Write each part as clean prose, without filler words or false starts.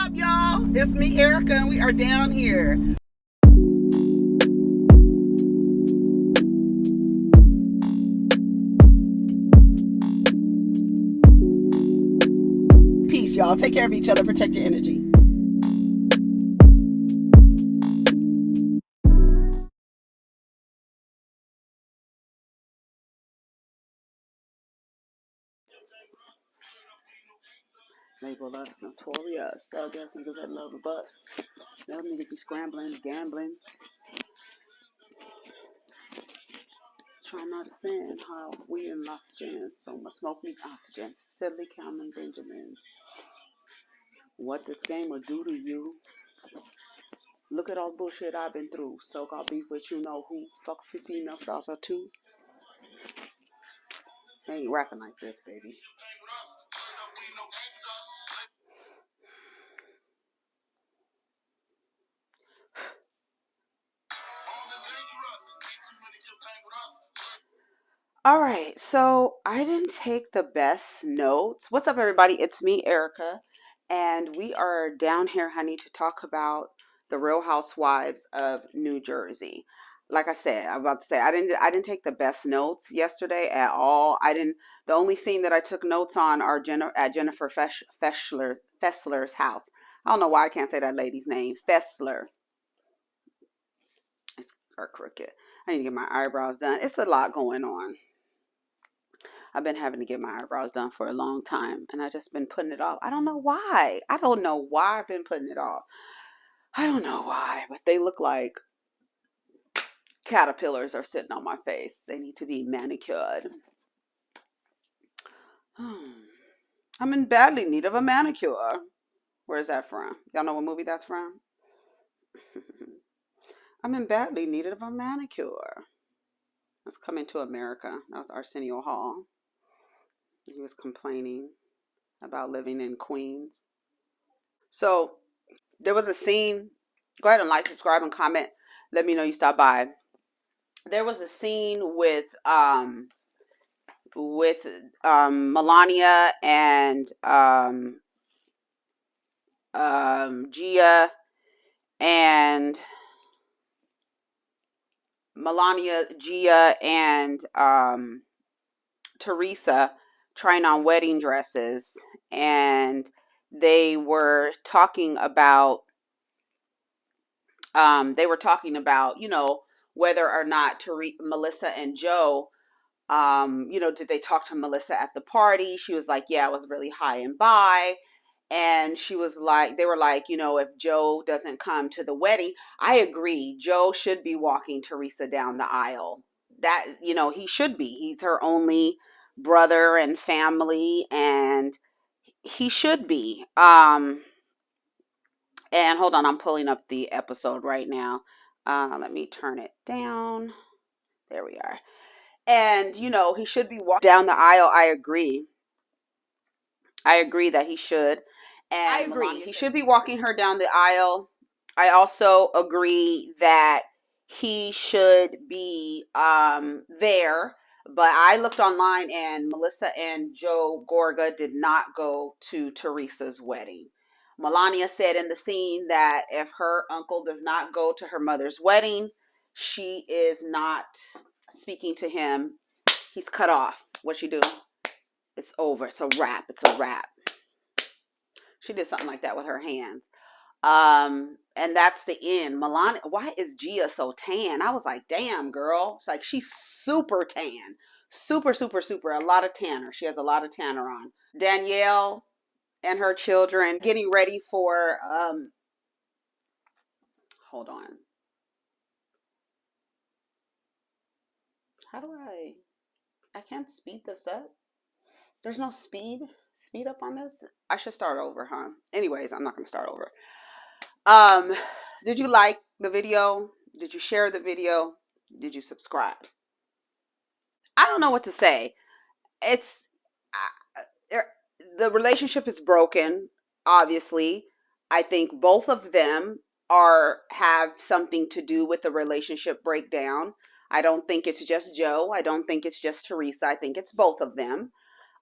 up, y'all? It's me, Erica, and we are down here. Peace, y'all. Take care of each other. Protect your energy. Label us notorious. Thug us and that love of us. Y'all niggas be scrambling, gambling. Trying not to sin. How we in lots of gens. So much smoke need oxygen. Steadily counting Benjamins. What this game will do to you. Look at all the bullshit I've been through. So-called beef with you know who. Fuck 15 else also too. I ain't rapping like this, baby. All right, so I didn't take the best notes. What's up, everybody? It's me, Erica, and we are down here, honey, to talk about the Real Housewives of New Jersey. Like I said, I'm about to say I didn't take the best notes yesterday at all. I didn't. The only scene that I took notes on are at Jennifer Fessler's house. I don't know why I can't say that lady's name, Fessler. It's crooked. I need to get my eyebrows done. It's a lot going on. I've been having to get my eyebrows done for a long time, and I've just been putting it off. I don't know why. I don't know why I've been putting it off. I don't know why, but they look like caterpillars are sitting on my face. They need to be manicured. I'm in badly need of a manicure. Where's that from? Y'all know what movie that's from? I'm in badly need of a manicure. That's Coming to America. That was Arsenio Hall. He was complaining about living in Queens. So there was a scene. Go ahead and like, subscribe, and comment. Let me know you stopped by. There was a scene with Melania and Gia and Teresa trying on wedding dresses, and they were talking about you know, whether or not Melissa and Joe, you know, did they talk to Melissa at the party? She was like, yeah, I was really high and by. And she was like, they were like, you know, if Joe doesn't come to the wedding, I agree. Joe should be walking Teresa down the aisle. That, you know, he should be. He's her only brother and family, and he should be. And hold on, I'm pulling up the episode right now. Let me turn it down. There we are. And, you know, he should be walking down the aisle. I agree. I agree that he should. And I agree. He should be walking her down the aisle. I also agree that he should be there. But I looked online, and Melissa and Joe Gorga did not go to Teresa's wedding. Melania said in the scene that if her uncle does not go to her mother's wedding, she is not speaking to him. He's cut off. What she do? It's over. It's a wrap. It's a wrap. She did something like that with her hands. And that's the end. Melania, why is Gia so tan? I was like, damn, girl. It's like she's super tan. Super, super, super. A lot of tanner. She has a lot of tanner on. Danielle and her children getting ready for, hold on. How do I can't speed this up. There's no speed up on this. I should start over, huh? Anyways, I'm not going to start over. Did you like the video? Did you share the video? Did you subscribe? I don't know what to say. It's the relationship is broken, obviously. I think both of them have something to do with the relationship breakdown. I don't think it's just Joe. I don't think it's just Teresa. I think it's both of them.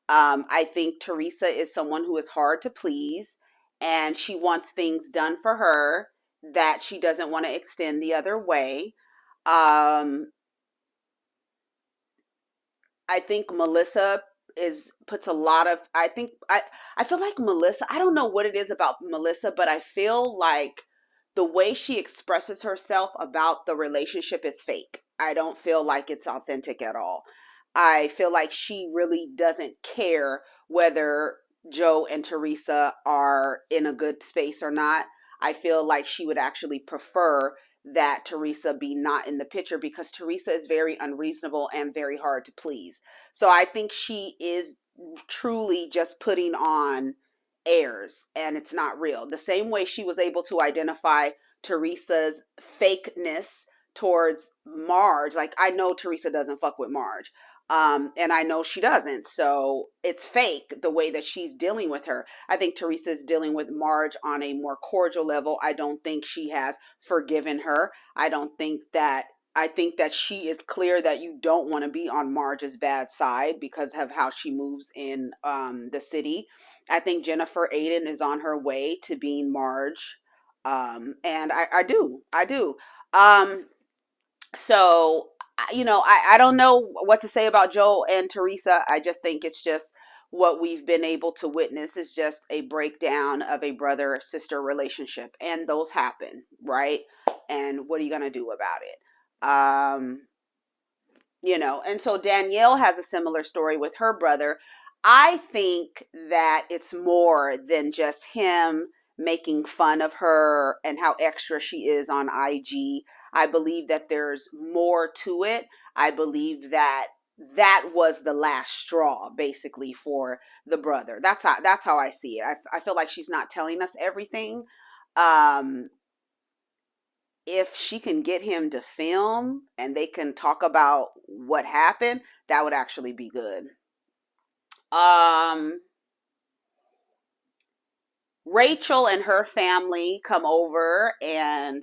I think Teresa is someone who is hard to please, and she wants things done for her that she doesn't want to extend the other way. Um, I think Melissa is puts a lot of I feel like Melissa, I don't know what it is about Melissa, but I feel like the way she expresses herself about the relationship is fake. I don't feel like it's authentic at all. I feel like she really doesn't care whether Joe and Teresa are in a good space or not. I feel like she would actually prefer that Teresa be not in the picture because Teresa is very unreasonable and very hard to please. So I think she is truly just putting on airs and it's not real. The same way she was able to identify Teresa's fakeness towards Marge. Like I know Teresa doesn't fuck with Marge. And I know she doesn't. So it's fake the way that she's dealing with her. I think Teresa is dealing with Marge on a more cordial level. I don't think she has forgiven her. I think that she is clear that you don't want to be on Marge's bad side because of how she moves in the city. I think Jennifer Aydin is on her way to being Marge. And I do. I do. Um, so, I don't know what to say about Joe and Teresa. I just think it's just what we've been able to witness is just a breakdown of a brother sister relationship. And those happen, right? And what are you going to do about it? And so Danielle has a similar story with her brother. I think that it's more than just him making fun of her and how extra she is on IG. I believe that there's more to it. I believe that that was the last straw basically for the brother. That's how I see it. I feel like she's not telling us everything. Um if she can get him to film and they can talk about what happened, that would actually be good. Um, Rachel and her family come over, and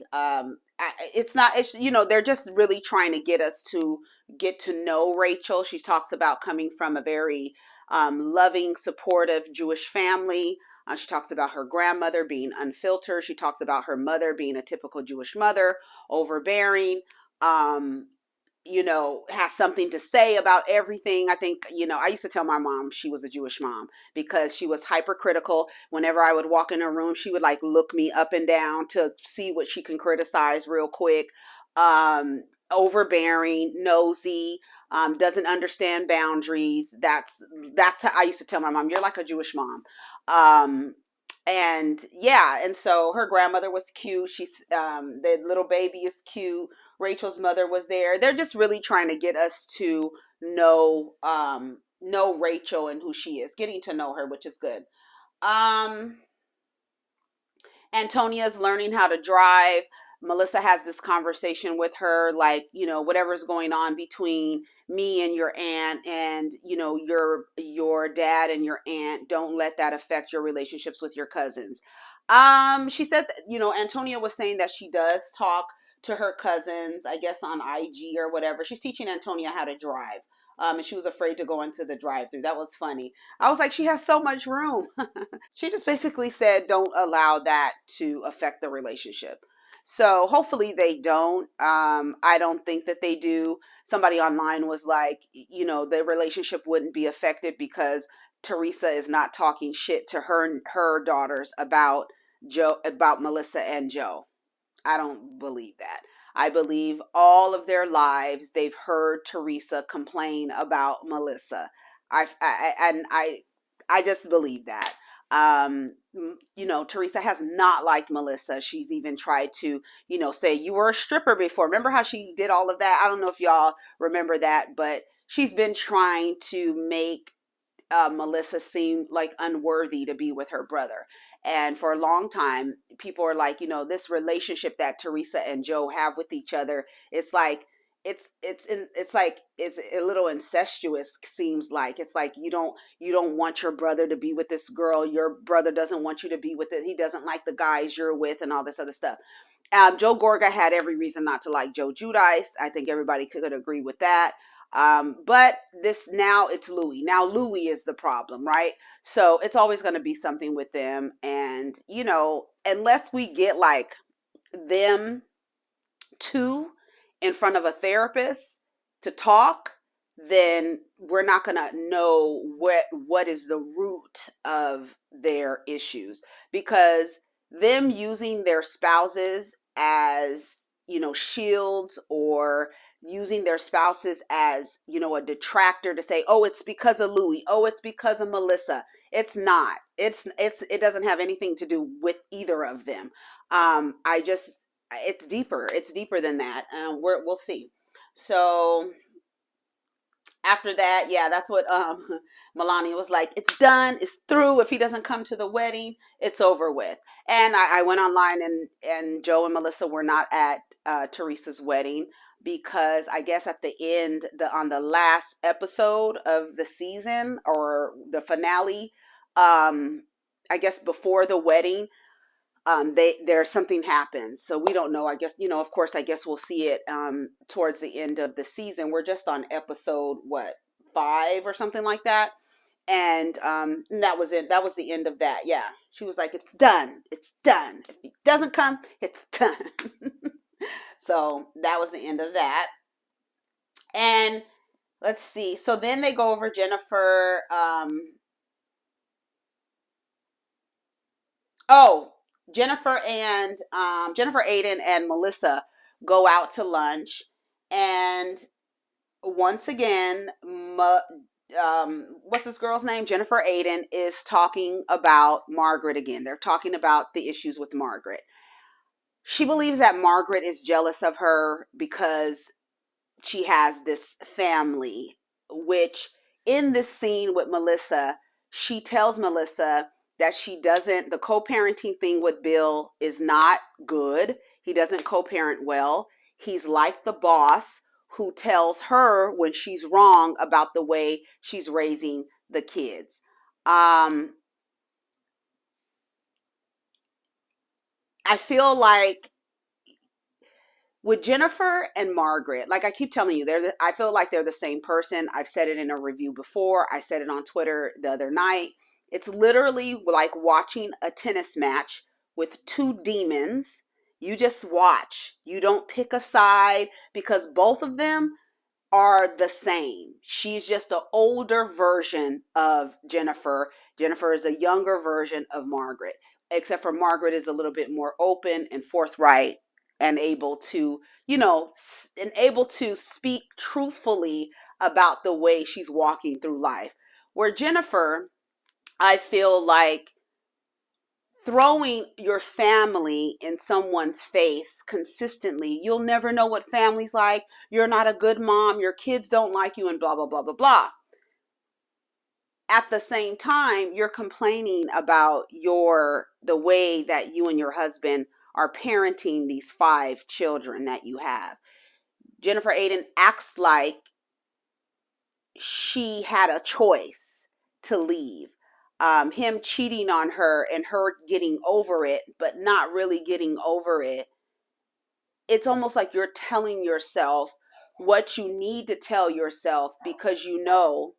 it's not, it's, they're just really trying to get us to get to know Rachel. She talks about coming from a very loving, supportive Jewish family. She talks about her grandmother being unfiltered. She talks about her mother being a typical Jewish mother, overbearing. Um, has something to say about everything. I think, I used to tell my mom she was a Jewish mom because she was hypercritical. Whenever I would walk in her room, she would like look me up and down to see what she can criticize real quick. Overbearing, nosy, doesn't understand boundaries. That's how I used to tell my mom, you're like a Jewish mom. And yeah, and so her grandmother was cute. The little baby is cute. Rachel's mother was there. They're just really trying to get us to know Rachel and who she is, getting to know her, which is good. Um, Antonia's learning how to drive. Melissa has this conversation with her, like, whatever's going on between me and your aunt and, your dad and your aunt, don't let that affect your relationships with your cousins. She said, Antonia was saying that she does talk to her cousins, I guess on IG or whatever. She's teaching Antonia how to drive. And she was afraid to go into the drive-through. That was funny. I was like, she has so much room. She just basically said, don't allow that to affect the relationship. So hopefully they don't. I don't think that they do. Somebody online was like, the relationship wouldn't be affected because Teresa is not talking shit to her daughters about Melissa and Joe. I don't believe that. I believe all of their lives they've heard Teresa complain about Melissa. I just believe that. Teresa has not liked Melissa. She's even tried to, say you were a stripper before. Remember how she did all of that? I don't know if y'all remember that, but she's been trying to make Melissa seemed like unworthy to be with her brother. And for a long time, people are like, this relationship that Teresa and Joe have with each other, it's like it's a little incestuous. Seems like it's like you don't want your brother to be with this girl. Your brother doesn't want you to be with it. He doesn't like the guys you're with, and all this other stuff. Joe Gorga had every reason not to like Joe Judice. I think everybody could agree with that. But this now it's Louis. Now Louis is the problem, right? So it's always going to be something with them. And, you know, unless we get like them two in front of a therapist to talk, then we're not going to know what is the root of their issues, because them using their spouses as, you know, shields, or using their spouses as, you know, a detractor to say, oh, it's because of Louis, oh, it's because of Melissa. It's not. It doesn't have anything to do with either of them. I just It's deeper. It's deeper than that. We'll see. So after that, yeah, that's what Melania was like. It's done. It's through. If he doesn't come to the wedding, it's over with. And I went online, and Joe and Melissa were not at Teresa's wedding, because I guess at the end, on the last episode of the season, or the finale, I guess before the wedding, there's something happens, so we don't know. I guess, you know, of course, I guess we'll see it towards the end of the season. We're just on episode, what, 5 or something like that. And that was it. That was the end of that. Yeah, she was like, it's done, it's done. If he doesn't come, it's done. So that was the end of that. And let's see, so then they go over Jennifer. Oh, Jennifer and Jennifer, Aydin, and Melissa go out to lunch, and once again, what's this girl's name? Jennifer Aydin is talking about Margaret again. They're talking about the issues with Margaret. She believes that Margaret is jealous of her because she has this family, which in this scene with Melissa, she tells Melissa that the co-parenting thing with Bill is not good. He doesn't co-parent well. He's like the boss who tells her when she's wrong about the way she's raising the kids. I feel like with Jennifer and Margaret, like I keep telling you, I feel like they're the same person. I've said it in a review before. I said it on Twitter the other night. It's literally like watching a tennis match with two demons. You just watch. You don't pick a side, because both of them are the same. She's just an older version of Jennifer. Jennifer is a younger version of Margaret, except for Margaret is a little bit more open and forthright, and able to, you know, and able to speak truthfully about the way she's walking through life. Where Jennifer, I feel like, throwing your family in someone's face consistently, you'll never know what family's like. You're not a good mom. Your kids don't like you, and blah, blah, blah, blah, blah. At the same time, you're complaining about the way that you and your husband are parenting these 5 children that you have. Jennifer Aydin acts like she had a choice to leave. Him cheating on her and her getting over it, but not really getting over it. It's almost like you're telling yourself what you need to tell yourself, because you know,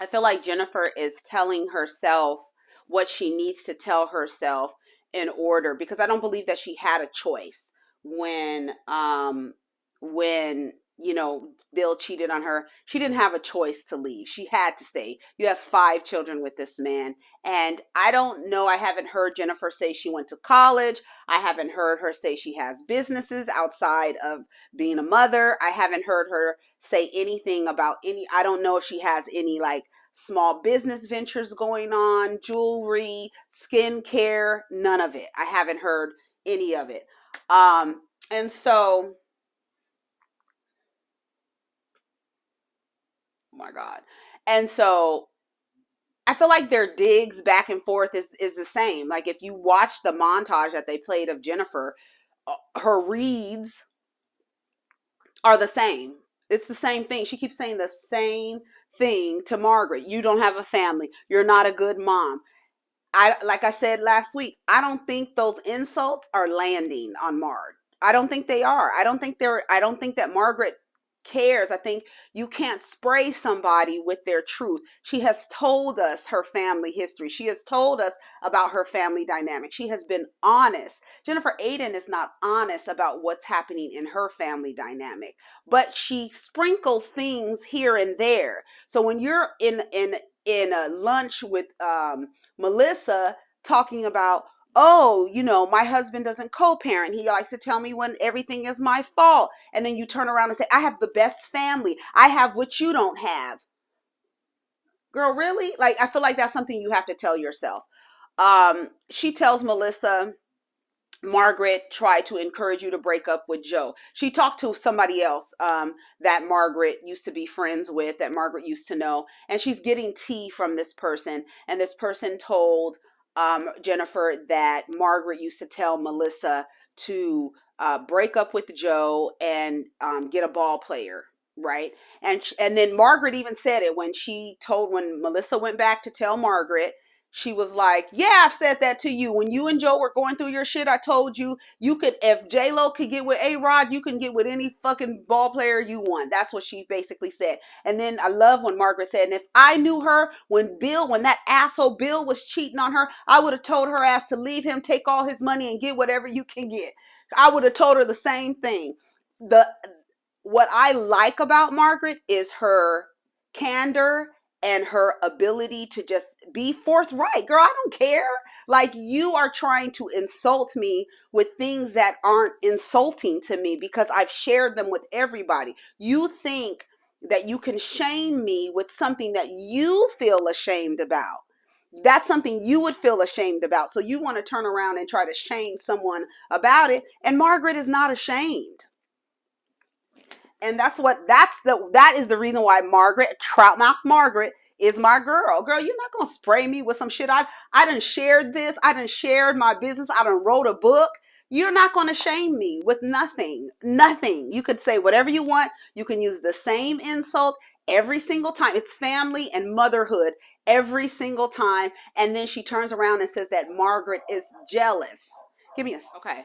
I feel like Jennifer is telling herself what she needs to tell herself in order, because I don't believe that she had a choice when you know, Bill cheated on her. She didn't have a choice to leave. She had to stay. You have 5 children with this man. And I don't know, I haven't heard Jennifer say she went to college. I haven't heard her say she has businesses outside of being a mother. I haven't heard her say anything about I don't know if she has any like small business ventures going on, jewelry, skincare, none of it. I haven't heard any of it. And so, oh my God. And so I feel like their digs back and forth is the same. Like if you watch the montage that they played of Jennifer, her reads are the same. It's the same thing. She keeps saying the same thing to Margaret. You don't have a family. You're not a good mom. Like I said last week, I don't think those insults are landing on Marge. I don't think they are. I don't think that Margaret cares. I think you can't spray somebody with their truth. She has told us her family history. She has told us about her family dynamic. She has been honest. Jennifer Aydin is not honest about what's happening in her family dynamic, but she sprinkles things here and there. So when you're in a lunch with Melissa talking about, oh, my husband doesn't co-parent. He likes to tell me when everything is my fault. And then you turn around and say, I have the best family. I have what you don't have. Girl, really? Like, I feel like that's something you have to tell yourself. She tells Melissa, Margaret tried to encourage you to break up with Joe. She talked to somebody else that Margaret used to be friends with, that Margaret used to know, and she's getting tea from this person. And this person told Jennifer that Margaret used to tell Melissa to break up with Joe and get a ball player, right? And then Margaret even said it when Melissa went back to tell Margaret. She was like, yeah, I've said that to you. When you and Joe were going through your shit, I told you, if J-Lo could get with A-Rod, you can get with any fucking ball player you want. That's what she basically said. And then I love when Margaret said, and if I knew her when that asshole Bill was cheating on her, I would have told her ass to leave him, take all his money and get whatever you can get. I would have told her the same thing. What I like about Margaret is her candor and her ability to just be forthright. Girl, I don't care. Like, you are trying to insult me with things that aren't insulting to me because I've shared them with everybody. You think that you can shame me with something that you feel ashamed about. That's something you would feel ashamed about. So you want to turn around and try to shame someone about it. And Margaret is not ashamed. And that is the reason why Troutmouth Margaret is my girl. Girl, you're not going to spray me with some shit. I done shared this. I done shared my business. I done wrote a book. You're not going to shame me with nothing. Nothing. You could say whatever you want. You can use the same insult every single time. It's family and motherhood every single time. And then she turns around and says that Margaret is jealous. Give me a, okay.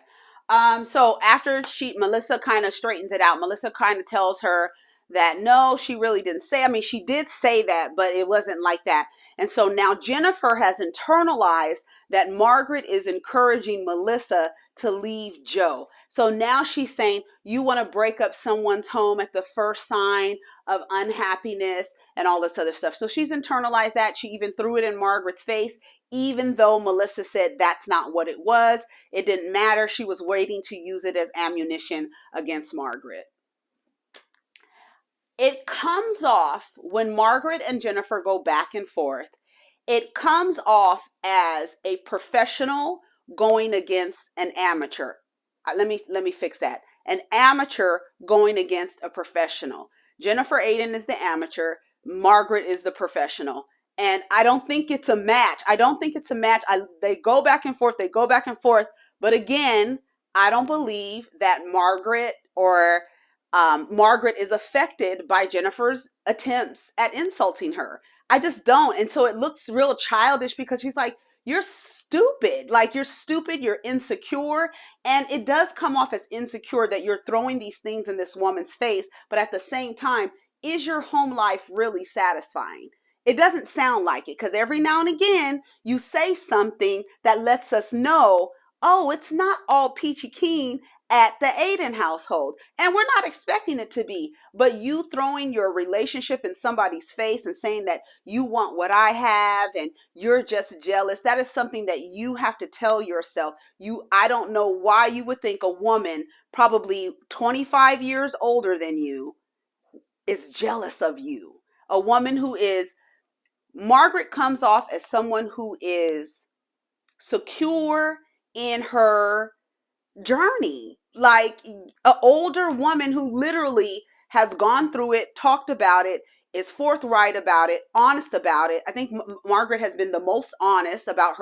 So after Melissa kind of straightens it out, Melissa kind of tells her that no, she really didn't say. I mean, she did say that, but it wasn't like that. And so now Jennifer has internalized that Margaret is encouraging Melissa to leave Joe. So now she's saying, you want to break up someone's home at the first sign of unhappiness and all this other stuff. So she's internalized that. She even threw it in Margaret's face, even though Melissa said that's not what it was. It didn't matter. She was waiting to use it as ammunition against Margaret. It comes off when Margaret and Jennifer go back and forth. It comes off as a professional going against an amateur. Let me fix that. An amateur going against a professional. Jennifer Aydin is the amateur. Margaret is the professional. And I don't think it's a match. They go back and forth. But again, I don't believe that Margaret is affected by Jennifer's attempts at insulting her. I just don't. And so it looks real childish because she's like, you're stupid. Like, you're stupid. You're insecure. And it does come off as insecure that you're throwing these things in this woman's face. But at the same time, is your home life really satisfying? It doesn't sound like it, because every now and again you say something that lets us know, oh, it's not all peachy keen at the Aydin household. And we're not expecting it to be. But you throwing your relationship in somebody's face and saying that you want what I have and you're just jealous, that is something that you have to tell yourself. I don't know why you would think a woman probably 25 years older than you is jealous of you. A woman Margaret comes off as someone who is secure in her journey, like an older woman who literally has gone through it, talked about it, is forthright about it, honest about it. I think Margaret has been the most honest about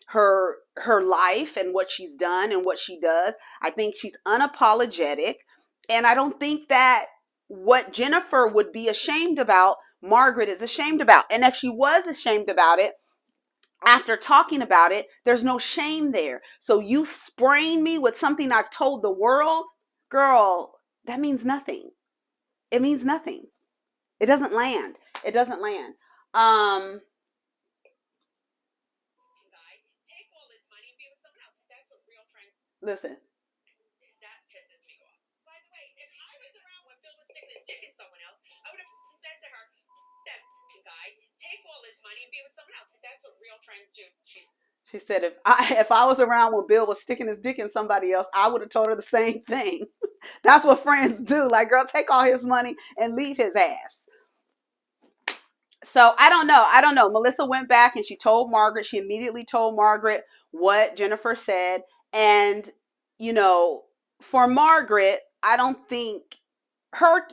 her life and what she's done and what she does. I think she's unapologetic, and I don't think that what Jennifer would be ashamed about, Margaret is ashamed about. And if she was ashamed about it, after talking about it, there's no shame there. So you spraying me with something I've told the world, girl, that means nothing. It means nothing. It doesn't land. It doesn't land. Um, listen. She said if I was around when Bill was sticking his dick in somebody else, I would have told her the same thing. That's what friends do. Like, girl, take all his money and leave his ass. So I don't know. I don't know. Melissa went back and she told Margaret. She immediately told Margaret what Jennifer said. And, you know, for Margaret, I don't think her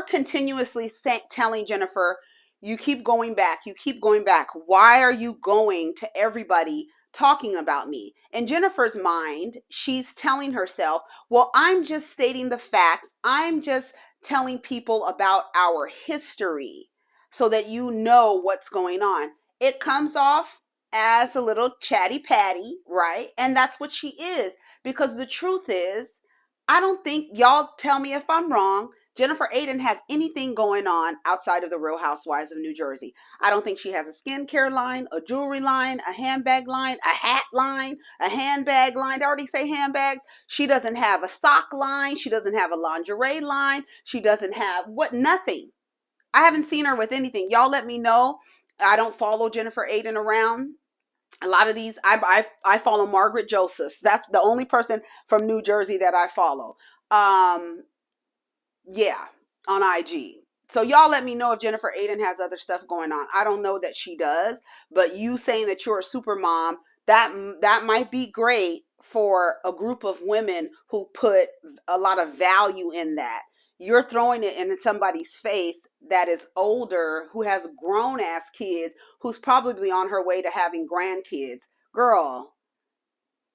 continuously telling Jennifer, you keep going back, you keep going back. Why are you going to everybody talking about me? In Jennifer's mind, she's telling herself, well, I'm just stating the facts. I'm just telling people about our history so that you know what's going on. It comes off as a little chatty patty, right? And that's what she is, because the truth is, I don't think, y'all tell me if I'm wrong, Jennifer Aydin has anything going on outside of the Real Housewives of New Jersey. I don't think she has a skincare line, a jewelry line, a handbag line, a hat line, a handbag line. Did I already say handbag? She doesn't have a sock line. She doesn't have a lingerie line. She doesn't have nothing. I haven't seen her with anything. Y'all let me know. I don't follow Jennifer Aydin around. A lot of these, I follow Margaret Josephs. That's the only person from New Jersey that I follow. Yeah, on IG. So y'all let me know if Jennifer Aydin has other stuff going on. I don't know that she does, but you saying that you're a super mom, that might be great for a group of women who put a lot of value in that. You're throwing it in somebody's face that is older, who has grown ass kids, who's probably on her way to having grandkids. Girl,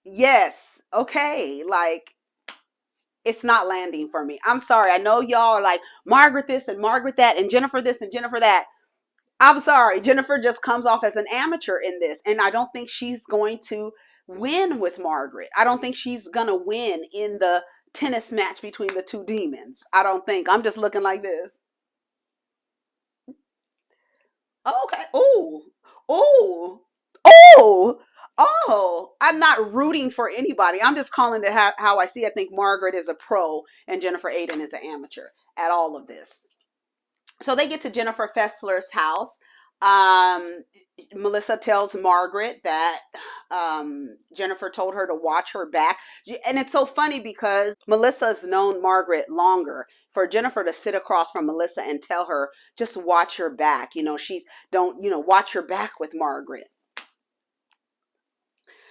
yes, okay, like, it's not landing for me. I'm sorry. I know y'all are like, Margaret this and Margaret that and Jennifer this and Jennifer that. I'm sorry. Jennifer just comes off as an amateur in this. And I don't think she's going to win with Margaret. I don't think she's going to win in the tennis match between the two demons. I don't think. I'm just looking like this. Okay. Ooh. Ooh. Oh. Oh. I'm not rooting for anybody. I'm just calling it how I see. I think Margaret is a pro and Jennifer Aydin is an amateur at all of this. So they get to Jennifer Fessler's house. Um, Melissa tells Margaret that Jennifer told her to watch her back. And it's so funny because Melissa's known Margaret longer. For Jennifer to sit across from Melissa and tell her, just watch your back. Watch your back with Margaret.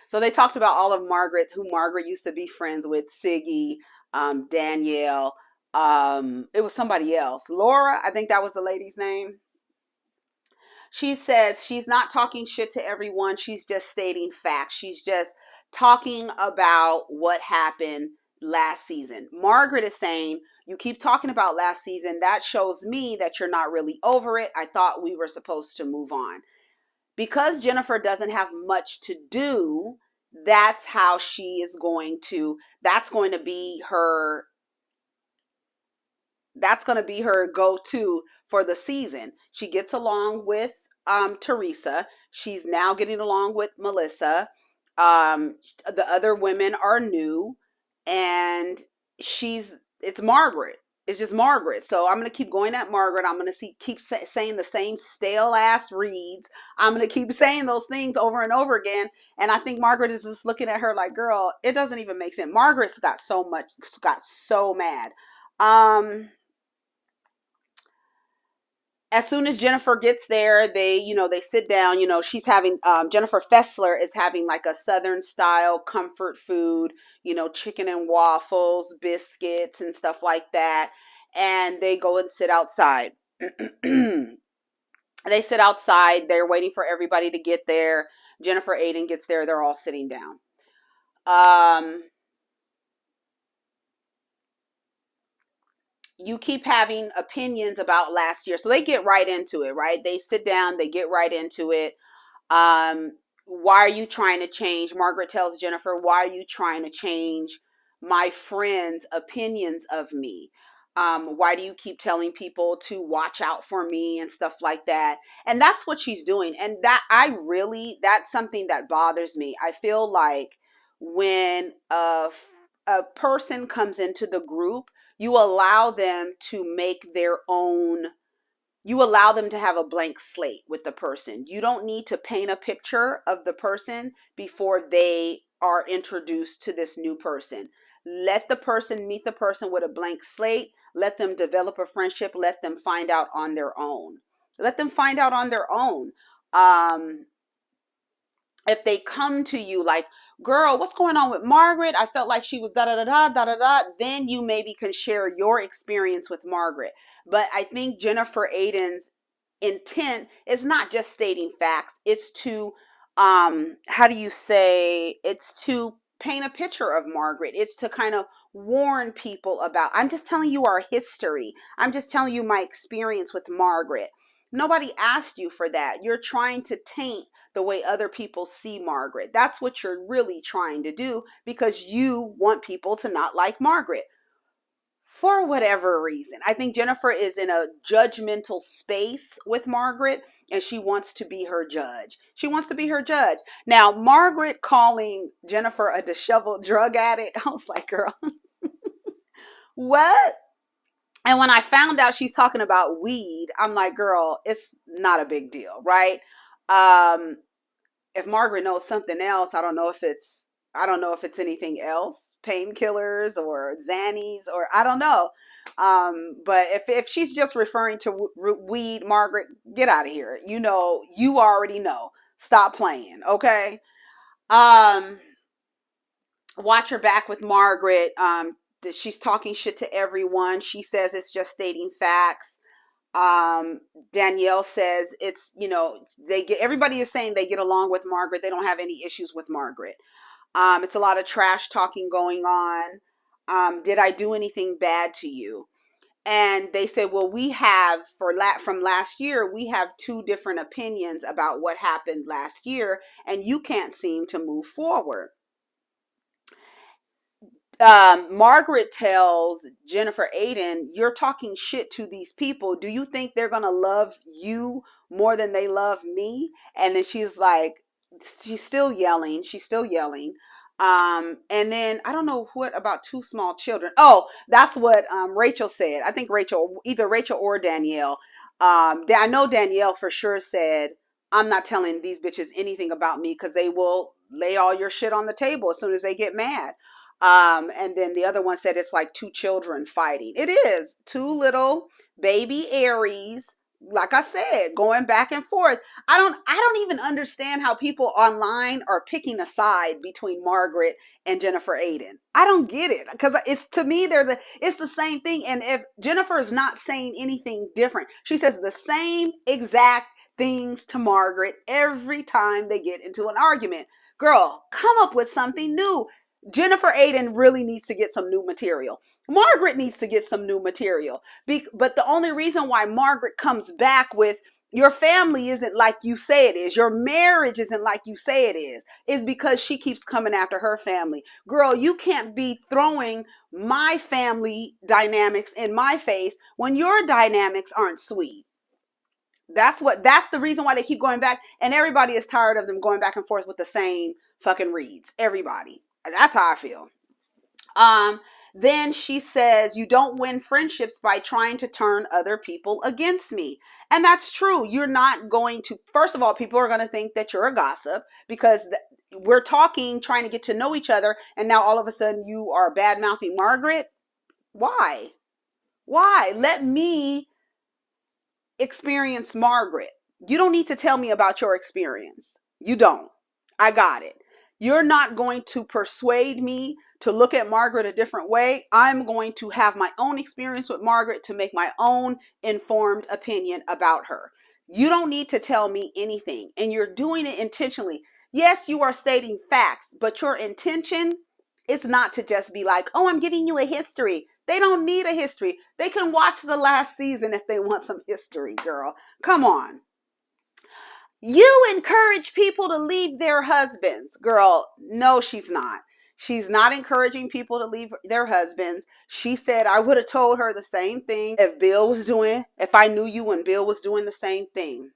So they talked about all of Margaret, who Margaret used to be friends with, Siggy, Danielle. It was somebody else. Laura, I think that was the lady's name. She says she's not talking shit to everyone. She's just stating facts. She's just talking about what happened last season. Margaret is saying, you keep talking about last season. That shows me that you're not really over it. I thought we were supposed to move on. Because Jennifer doesn't have much to do, that's how she is going to, that's going to be her go-to for the season. She gets along with Teresa. She's now getting along with Melissa. The other women are new, and it's Margaret. It's just Margaret. So I'm gonna keep going at Margaret. I'm gonna keep saying the same stale ass reads. I'm gonna keep saying those things over and over again. And I think Margaret is just looking at her like, girl, it doesn't even make sense. Margaret's got so mad. As soon as Jennifer gets there, they sit down. She's having, Jennifer Fessler is having like a Southern style comfort food, chicken and waffles, biscuits and stuff like that. And they go and sit outside. They sit outside. They're waiting for everybody to get there. Jennifer Aydin gets there. They're all sitting down. You keep having opinions about last year. So they get right into it, right? They sit down, they get right into it. Why are you trying to change? Margaret tells Jennifer, why are you trying to change my friends' opinions of me? Why do you keep telling people to watch out for me and stuff like that? And that's what she's doing. And that's something that bothers me. I feel like when a person comes into the group, you allow them to make their own, you allow them to have a blank slate with the person. You don't need to paint a picture of the person before they are introduced to this new person. Let the person meet the person with a blank slate. Let them develop a friendship. Let them find out on their own. Let them find out on their own. If they come to you like, girl, what's going on with Margaret? I felt like she was da da da da da da da. Then you maybe can share your experience with Margaret. But I think Jennifer Aydin's intent is not just stating facts. It's to, how do you say? It's to paint a picture of Margaret. It's to kind of warn people about. I'm just telling you our history. I'm just telling you my experience with Margaret. Nobody asked you for that. You're trying to taint the way other people see Margaret. That's what you're really trying to do because you want people to not like Margaret for whatever reason. I think Jennifer is in a judgmental space with Margaret and she wants to be her judge. She wants to be her judge. Now, Margaret calling Jennifer a disheveled drug addict, I was like, girl, what? And when I found out she's talking about weed, I'm like, girl, it's not a big deal, right? If Margaret knows something else, I don't know if it's anything else, painkillers or Xannies, or I don't know. But if she's just referring to weed, Margaret, get out of here. You already know. Stop playing, okay? Watch her back with Margaret. She's talking shit to everyone. She says it's just stating facts. Danielle says it's, everybody is saying they get along with Margaret. They don't have any issues with Margaret. It's a lot of trash talking going on. Did I do anything bad to you? And they say, well, we have from last year, we have two different opinions about what happened last year, and you can't seem to move forward. Margaret tells Jennifer Aydin, you're talking shit to these people. Do you think they're going to love you more than they love me? And then she's like, she's still yelling. And then I don't know what about two small children. Oh, that's what Rachel said. I think either Rachel or Danielle. I know Danielle for sure said, I'm not telling these bitches anything about me because they will lay all your shit on the table as soon as they get mad. And then the other one said it's like two children fighting. It is two little baby Aries, like I said, going back and forth. I don't even understand how people online are picking a side between Margaret and Jennifer Aydin. I don't get it because to me it's the same thing. And if Jennifer is not saying anything different, she says the same exact things to Margaret every time they get into an argument. Girl, come up with something new. Jennifer Aydin really needs to get some new material. Margaret needs to get some new material. But the only reason why Margaret comes back with your family isn't like you say it is, your marriage isn't like you say it is because she keeps coming after her family. Girl, you can't be throwing my family dynamics in my face when your dynamics aren't sweet. That's the reason why they keep going back, and everybody is tired of them going back and forth with the same fucking reads. Everybody. That's how I feel. Then she says, you don't win friendships by trying to turn other people against me. And that's true. You're not going to, first of all, people are going to think that you're a gossip because we're talking, trying to get to know each other. And now all of a sudden you are bad mouthing Margaret. Why? Let me experience Margaret. You don't need to tell me about your experience. You don't. I got it. You're not going to persuade me to look at Margaret a different way. I'm going to have my own experience with Margaret to make my own informed opinion about her. You don't need to tell me anything, and you're doing it intentionally. Yes, you are stating facts, but your intention is not to just be like, oh, I'm giving you a history. They don't need a history. They can watch the last season if they want some history, girl. Come on. You encourage people to leave their husbands. Girl, no, she's not. She's not encouraging people to leave their husbands. She said, I would have told her the same thing if I knew you when Bill was doing the same thing.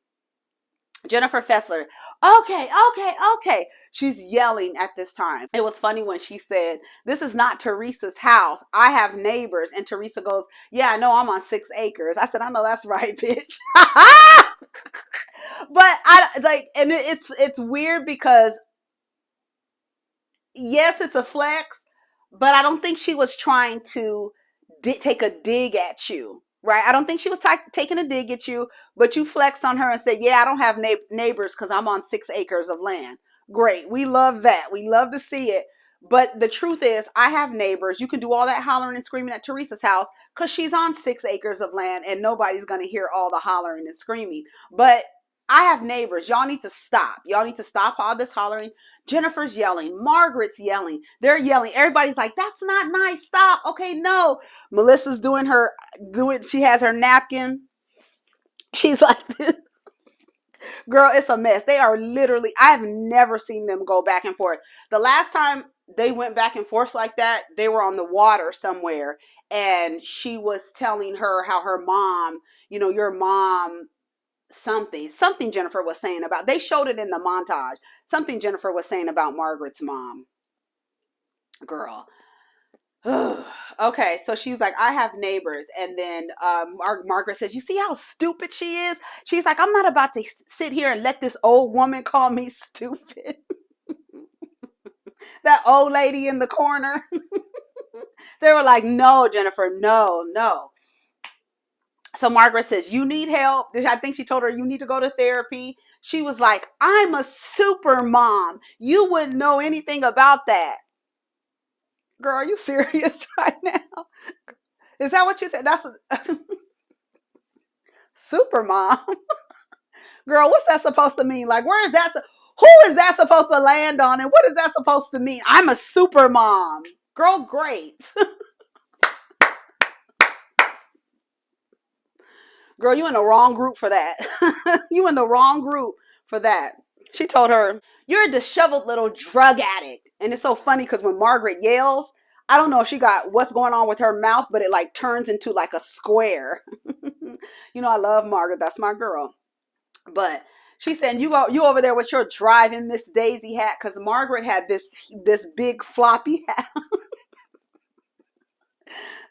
Jennifer Fessler, okay, okay, okay. She's yelling at this time. It was funny when she said, this is not Teresa's house. I have neighbors. And Teresa goes, yeah, I know, I'm on 6 acres. I said, I know that's right, bitch. But I like, and it's weird because yes, it's a flex, but I don't think she was trying to take a dig at you, right? I don't think she was taking a dig at you, but you flexed on her and said, yeah, I don't have neighbors because I'm on 6 acres of land. Great. We love that. We love to see it. But the truth is, I have neighbors. You can do all that hollering and screaming at Teresa's house because she's on 6 acres of land and nobody's going to hear all the hollering and screaming. But I have neighbors. Y'all need to stop. Y'all need to stop all this hollering. Jennifer's yelling. Margaret's yelling. They're yelling. Everybody's like, that's not nice. Stop. Okay, no. Melissa's she has her napkin. She's like this. Girl, it's a mess. They are literally, I've never seen them go back and forth. The last time they went back and forth like that, they were on the water somewhere. And she was telling her how her mom, your mom, something Jennifer was saying about, they showed it in the montage. Something Jennifer was saying about Margaret's mom. Girl. Okay, so she's like, I have neighbors. And then Margaret says, you see how stupid she is? She's like, I'm not about to sit here and let this old woman call me stupid. That old lady in the corner. They were like, no, Jennifer, no, no. So Margaret says, you need help. I think she told her, you need to go to therapy. She was like, I'm a super mom. You wouldn't know anything about that. Girl, are you serious right now? Is that what you said? That's super mom. Girl, what's that supposed to mean? Like, where is that? Who is that supposed to land on? And what is that supposed to mean? I'm a super mom. Girl, great. Girl, you in the wrong group for that. You in the wrong group for that. She told her, you're a disheveled little drug addict. And it's so funny because when Margaret yells, I don't know if she got what's going on with her mouth, but it like turns into like a square. I love Margaret. That's my girl. But she said, you over there with your driving Miss Daisy hat, because Margaret had this big floppy hat.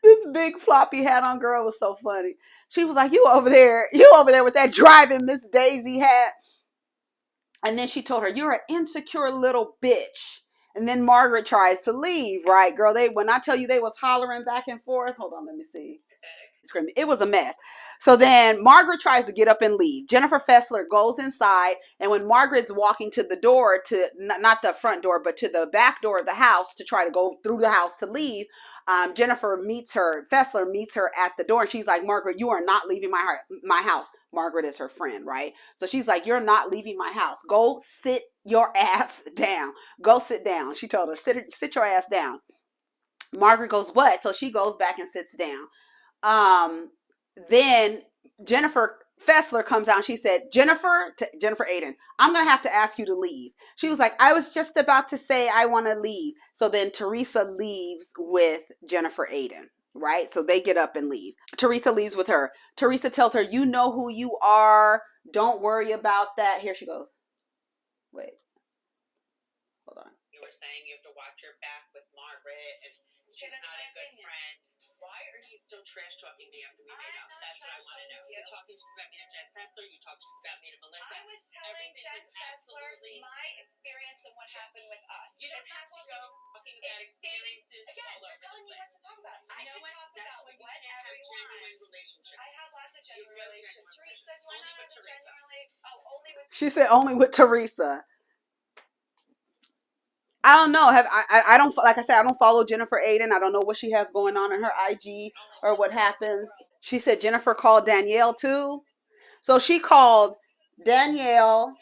This big floppy hat on. Girl, was so funny. She was like, you over there with that driving Miss Daisy hat. And then she told her, you're an insecure little bitch. And then Margaret tries to leave, right, girl? When I tell you they was hollering back and forth, hold on, let me see. Screaming. It was a mess. So then Margaret tries to get up and leave. Jennifer Fessler goes inside, and when Margaret's walking to the door, to not the front door, but to the back door of the house to try to go through the house to leave, Fessler meets her at the door, and she's like, Margaret, you are not leaving my house. Margaret is her friend, right? So she's like, you're not leaving my house. Go sit your ass down. Go sit down. She told her, sit your ass down. Margaret goes, what? So she goes back and sits down. Then Jennifer Fessler comes out and she said, Jennifer Aydin, I'm going to have to ask you to leave. She was like, I was just about to say I want to leave. So then Teresa leaves with Jennifer Aydin, right? So they get up and leave. Teresa leaves with her. Teresa tells her, you know who you are. Don't worry about that. Here she goes. Wait. Hold on. You were saying you have to watch your back with Margaret and she's not a good friend. Why are you still trash talking me after we made up? That's what I want to know. You're talking about me to Jen Fessler. You talked about me to Melissa. I was telling Jen Fessler my experience and what happened with us. You don't have to go talking about experiences. Again, we're telling you what to talk about. I can talk about whatever you want. I have lots of genuine relationships. Teresa, do I not have a genuinely? Oh, only with. She said only with Teresa. I don't know. I don't, like I said, I don't follow Jennifer Aydin. I don't know what she has going on in her IG or what happens. She said Jennifer called Danielle too. So she called Danielle,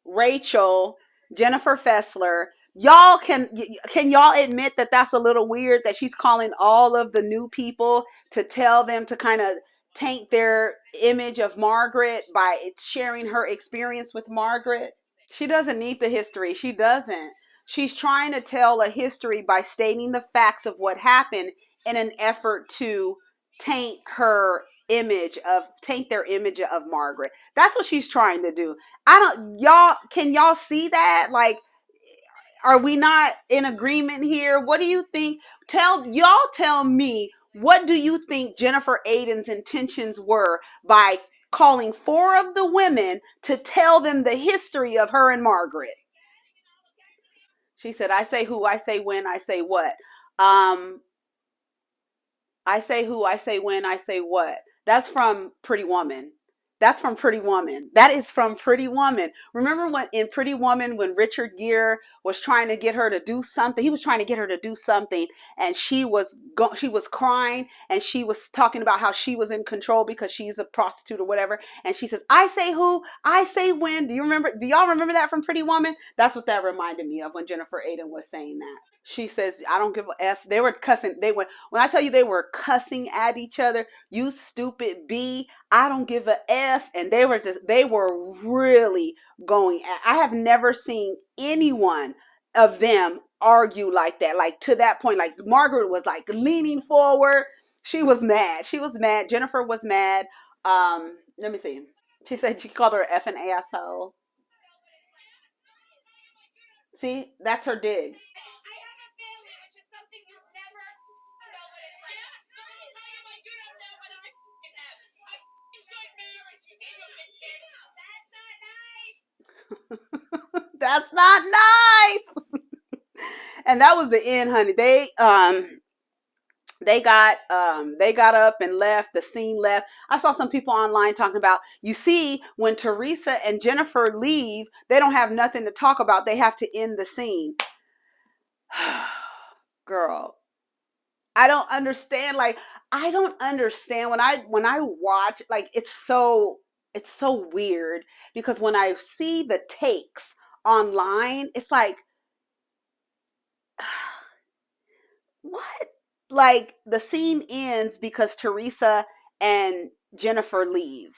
Rachel, Jennifer Fessler. Y'all can y'all admit that that's a little weird that she's calling all of the new people to tell them to kind of taint their image of Margaret by sharing her experience with Margaret? She doesn't need the history. She doesn't. She's trying to tell a history by stating the facts of what happened in an effort to taint their image of Margaret. That's what she's trying to do. I don't y'all can y'all see that? Like, are we not in agreement here? What do you think? Tell me, what do you think Jennifer Aydin's intentions were by calling four of the women to tell them the history of her and Margaret? She said, I say who, I say when, I say what. Um, I say who, I say when, I say what. That's from Pretty Woman. That's from Pretty Woman. That is from Pretty Woman. Remember when in Pretty Woman, when Richard Gere was trying to get her to do something, he was trying to get her to do something, and she was crying, and she was talking about how she was in control because she's a prostitute or whatever. And she says, "I say who, I say when." Do you remember? Do y'all remember that from Pretty Woman? That's what that reminded me of when Jennifer Aydin was saying that. She says, I don't give a F. They were cussing. When I tell you they were cussing at each other, you stupid B, I don't give a F. And they were really going at, I have never seen anyone of them argue like that. Like to that point, like Margaret was like leaning forward. She was mad. She was mad. Jennifer was mad. Let me see. She said she called her F an asshole. See, that's her dig. I have a feeling, which is something you never know what it's like. Yeah, no, I'll tell you what, you don't know what I fucking have. I fucking got married, you stupid kid. That's not nice. That's not nice. And that was the end, honey. They got up and left. The scene left. I saw some people online talking about, you see, when Teresa and Jennifer leave, they don't have nothing to talk about. They have to end the scene. Girl, I don't understand. Like, I don't understand when I watch, like, it's so weird because when I see the takes online, it's like, what? Like, the scene ends because Teresa and Jennifer leave.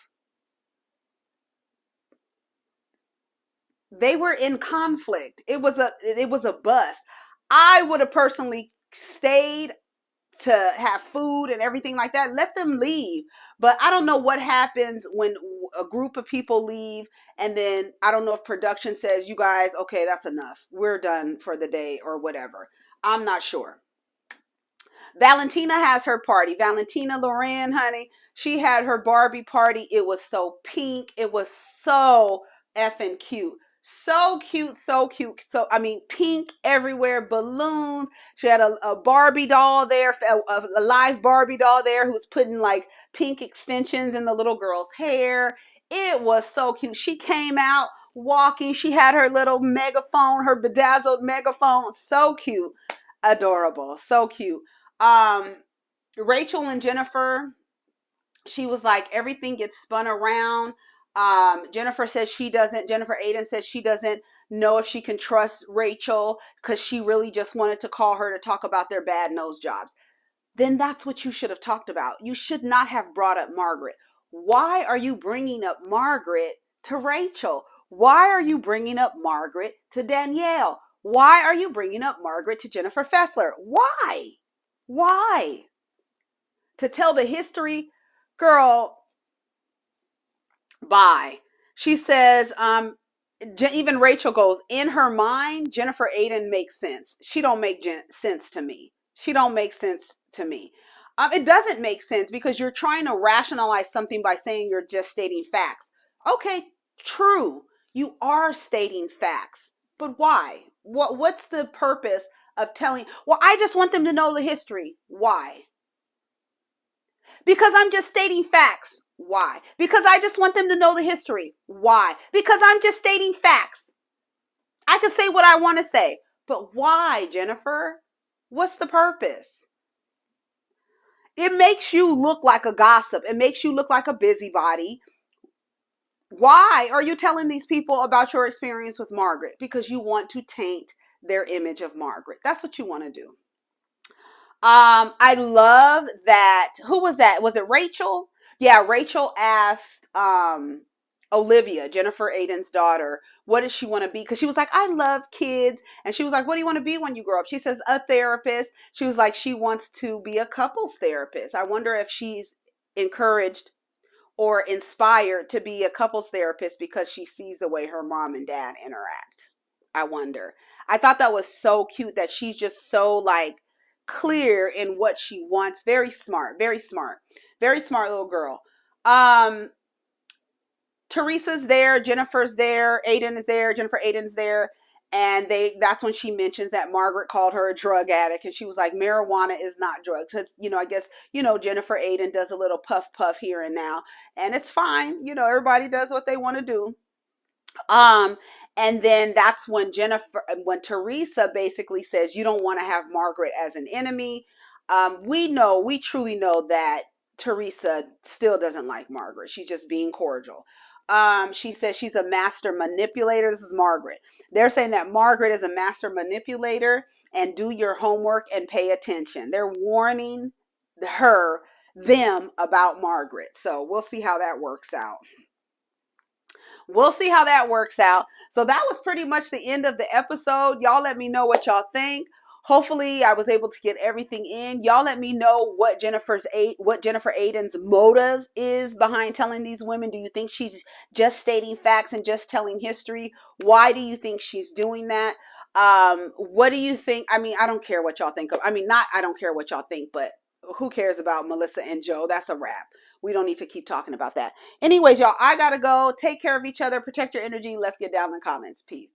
They were in conflict. It was a bust. I would have personally stayed to have food and everything like that. Let them leave. But I don't know what happens when a group of people leave, and then I don't know if production says, you guys, okay, that's enough. We're done for the day or whatever. I'm not sure. Valentina has her party. Valentina Loren, honey, she had her Barbie party. It was so pink. It was so effing cute. So cute, so cute. So, I mean, pink everywhere, balloons. She had a Barbie doll there, a live Barbie doll there who was putting like pink extensions in the little girl's hair. It was so cute. She came out walking. She had her little megaphone, her bedazzled megaphone. So cute. Adorable. So cute. um Rachel and Jennifer, she was like, everything gets spun around. Jennifer Aydin says she doesn't know if she can trust Rachel because she really just wanted to call her to talk about their bad nose jobs. Then that's what you should have talked about. You should not have brought up Margaret. Why are you bringing up Margaret to Rachel? Why are you bringing up Margaret to Danielle? Why are you bringing up Margaret to Jennifer Fessler? Why? To tell the history? Girl, bye. She says, even Rachel goes, in her mind, Jennifer Aydin makes sense. She don't make sense to me. She don't make sense to me. It doesn't make sense because you're trying to rationalize something by saying you're just stating facts. Okay, true. You are stating facts. But why? What's the purpose of telling? Well, I just want them to know the history. Why? Because I'm just stating facts. Why? Because I just want them to know the history. Why? Because I'm just stating facts. I can say what I want to say. But why, Jennifer? What's the purpose? It makes you look like a gossip. It makes you look like a busybody. Why are you telling these people about your experience with Margaret? Because you want to taint their image of Margaret. That's what you want to do. I love that. Who was that? Was it Rachel? Yeah, Rachel asked, Olivia, Jennifer Aydin's daughter, what does she want to be? Because she was like, I love kids. And she was like, what do you want to be when you grow up? She says, a therapist. She was like, she wants to be a couples therapist. I wonder if she's encouraged or inspired to be a couples therapist because she sees the way her mom and dad interact. I wonder. I thought that was so cute that she's just so like clear in what she wants. Very smart, very smart, very smart little girl. Um, Teresa's there, Jennifer's there, Aydin is there, Jennifer Aydin's there. And that's when she mentions that Margaret called her a drug addict. And she was like, marijuana is not drugs. So it's, I guess, Jennifer Aydin does a little puff puff here and now. And it's fine. Everybody does what they want to do. Um, and then that's when Teresa basically says, you don't want to have Margaret as an enemy. We truly know that Teresa still doesn't like Margaret. She's just being cordial. She says she's a master manipulator. This is Margaret. They're saying that Margaret is a master manipulator and do your homework and pay attention. They're warning them about Margaret. So we'll see how that works out. We'll see how that works out. So that was pretty much the end of the episode. Y'all let me know what y'all think. Hopefully I was able to get everything in. Y'all let me know what Jennifer Aydin's motive is behind telling these women. Do you think she's just stating facts and just telling history? Why do you think she's doing that? What do you think? I mean, I don't care what y'all think of. I mean, not I don't care what y'all think, but who cares about Melissa and Joe? That's a wrap. We don't need to keep talking about that. Anyways, y'all, I gotta go. Take care of each other. Protect your energy. Let's get down in the comments. Peace.